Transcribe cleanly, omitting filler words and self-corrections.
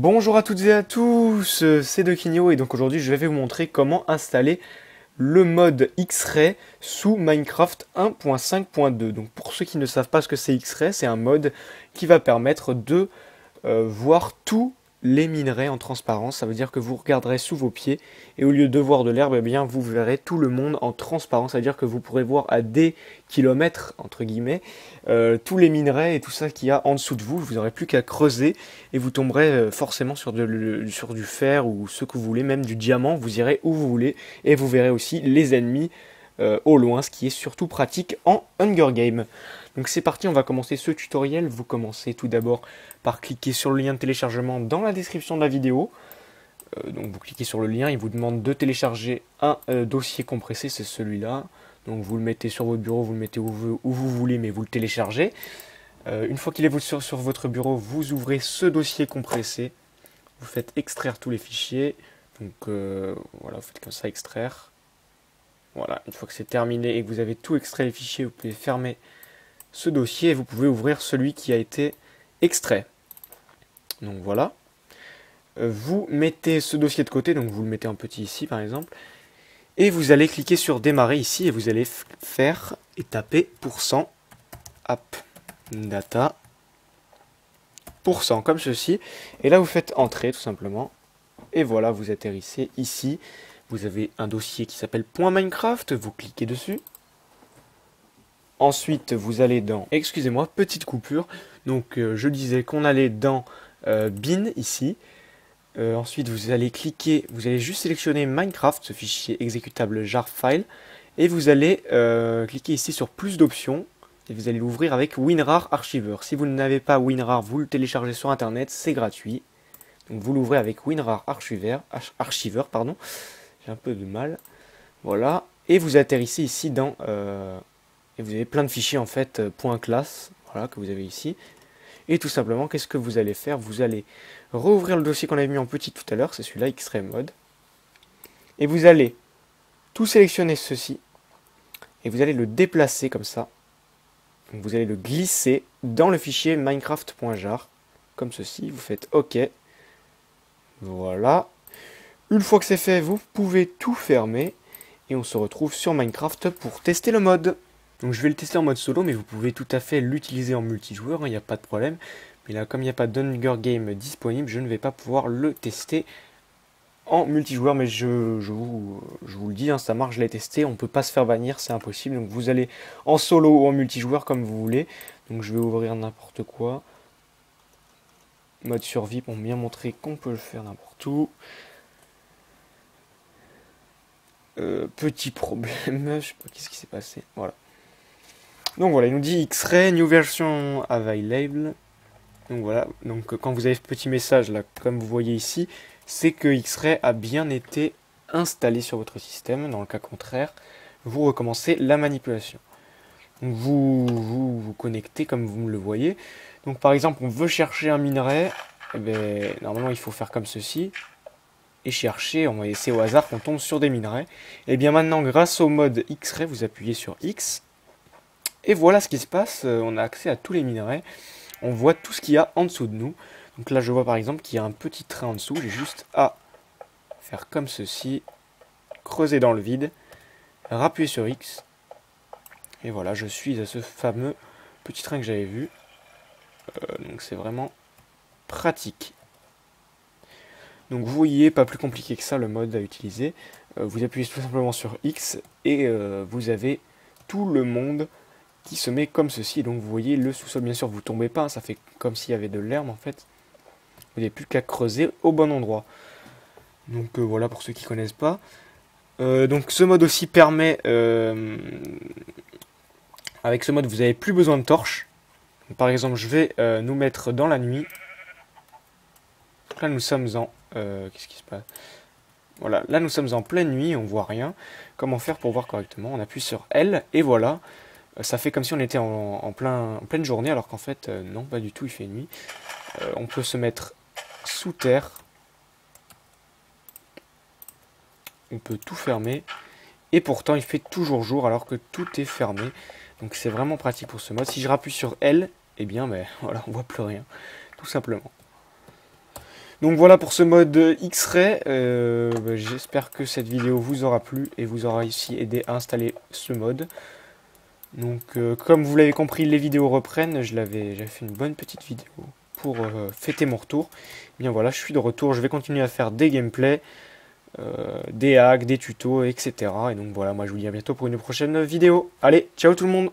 Bonjour à toutes et à tous, c'est Dequinho et donc aujourd'hui je vais vous montrer comment installer le mode X-Ray sous Minecraft 1.5.2. Donc pour ceux qui ne savent pas ce que c'est X-Ray, c'est un mode qui va permettre de voir tous les minerais en transparence. Ça veut dire que vous regarderez sous vos pieds et au lieu de voir de l'herbe, eh bien vous verrez tout le monde en transparence. Ça veut dire que vous pourrez voir à des kilomètres entre guillemets tous les minerais et tout ça qu'il y a en dessous de vous. Vous n'aurez plus qu'à creuser et vous tomberez forcément sur du fer ou ce que vous voulez, même du diamant. Vous irez où vous voulez et vous verrez aussi les ennemis au loin, ce qui est surtout pratique en Hunger Game. Donc c'est parti, on va commencer ce tutoriel. Vous commencez tout d'abord par cliquer sur le lien de téléchargement dans la description de la vidéo. Donc vous cliquez sur le lien, il vous demande de télécharger un dossier compressé, c'est celui-là. Donc vous le mettez sur votre bureau, vous le mettez où vous voulez, mais vous le téléchargez. Une fois qu'il est sur votre bureau, vous ouvrez ce dossier compressé. Vous faites extraire tous les fichiers. Donc voilà, vous faites comme ça, extraire. Voilà, une fois que c'est terminé et que vous avez tout extrait les fichiers, vous pouvez fermer ce dossier et vous pouvez ouvrir celui qui a été extrait. Donc voilà. Vous mettez ce dossier de côté, donc vous le mettez en petit ici par exemple. Et vous allez cliquer sur démarrer ici et vous allez faire et taper %app data % comme ceci. Et là vous faites entrer tout simplement. Et voilà, vous atterrissez ici. Vous avez un dossier qui s'appelle .minecraft, vous cliquez dessus. Ensuite, vous allez dans, excusez-moi, petite coupure. Donc, je disais qu'on allait dans bin ici. Ensuite, vous allez cliquer, vous allez juste sélectionner Minecraft, ce fichier exécutable jar file. Et vous allez cliquer ici sur plus d'options. Et vous allez l'ouvrir avec WinRAR Archiver. Si vous n'avez pas WinRAR, vous le téléchargez sur Internet, c'est gratuit. Donc, vous l'ouvrez avec WinRAR Archiver, pardon. J'ai un peu de mal. Voilà. Et vous atterrissez ici dans... et vous avez plein de fichiers en fait, .class, voilà, que vous avez ici. Et tout simplement, qu'est-ce que vous allez faire? Vous allez rouvrir le dossier qu'on avait mis en petit tout à l'heure, c'est celui-là, X-Ray Mode. Et vous allez tout sélectionner ceci. Et vous allez le déplacer comme ça. Donc vous allez le glisser dans le fichier minecraft.jar. Comme ceci, vous faites OK. Voilà. Une fois que c'est fait, vous pouvez tout fermer. Et on se retrouve sur Minecraft pour tester le mode. Donc je vais le tester en mode solo, mais vous pouvez tout à fait l'utiliser en multijoueur, il n'y a pas de problème. Mais là, comme il n'y a pas d'Hunger Game disponible, je ne vais pas pouvoir le tester en multijoueur. Mais je vous le dis, hein, ça marche, je l'ai testé, on ne peut pas se faire bannir, c'est impossible. Donc vous allez en solo ou en multijoueur comme vous voulez. Donc je vais ouvrir n'importe quoi. Mode survie pour bien montrer qu'on peut le faire n'importe où. Petit problème, je sais pas qu'est-ce qui s'est passé, voilà. Donc voilà, il nous dit X-Ray, new version available. Donc voilà, donc quand vous avez ce petit message là, comme vous voyez ici, c'est que X-Ray a bien été installé sur votre système. Dans le cas contraire, vous recommencez la manipulation. Donc vous connectez comme vous me le voyez. Donc par exemple, on veut chercher un minerai, eh bien, normalement il faut faire comme ceci. Et chercher, on va essayer au hasard qu'on tombe sur des minerais. Et bien maintenant, grâce au mode X-Ray, vous appuyez sur X. Et voilà ce qui se passe, on a accès à tous les minerais. On voit tout ce qu'il y a en dessous de nous. Donc là, je vois par exemple qu'il y a un petit train en dessous. J'ai juste à faire comme ceci. Creuser dans le vide. Rappuyer sur X. Et voilà, je suis à ce fameux petit train que j'avais vu. Donc c'est vraiment pratique. Donc vous voyez, pas plus compliqué que ça le mode à utiliser. Vous appuyez tout simplement sur X et vous avez tout le monde qui se met comme ceci. Donc vous voyez le sous-sol, bien sûr vous tombez pas, hein, ça fait comme s'il y avait de l'herbe en fait. Vous n'avez plus qu'à creuser au bon endroit. Donc voilà pour ceux qui ne connaissent pas. Donc ce mode aussi permet, avec ce mode vous n'avez plus besoin de torches. Donc, par exemple je vais nous mettre dans la nuit. Donc là nous sommes en... qu'est-ce qui se passe? Voilà, là nous sommes en pleine nuit, on voit rien. Comment faire pour voir correctement? On appuie sur L et voilà. Ça fait comme si on était en pleine journée, alors qu'en fait, non, pas du tout, il fait nuit. On peut se mettre sous terre. On peut tout fermer. Et pourtant, il fait toujours jour, alors que tout est fermé. Donc c'est vraiment pratique pour ce mode. Si je rappuie sur L, eh bien, ben, voilà, on voit plus rien, tout simplement. Donc voilà pour ce mode X-Ray. J'espère que cette vidéo vous aura plu et vous aura ici aidé à installer ce mode. Donc comme vous l'avez compris, les vidéos reprennent. J'avais fait une bonne petite vidéo pour fêter mon retour. Et bien voilà, je suis de retour. Je vais continuer à faire des gameplays, des hacks, des tutos, etc. Et donc voilà, moi je vous dis à bientôt pour une prochaine vidéo. Allez, ciao tout le monde!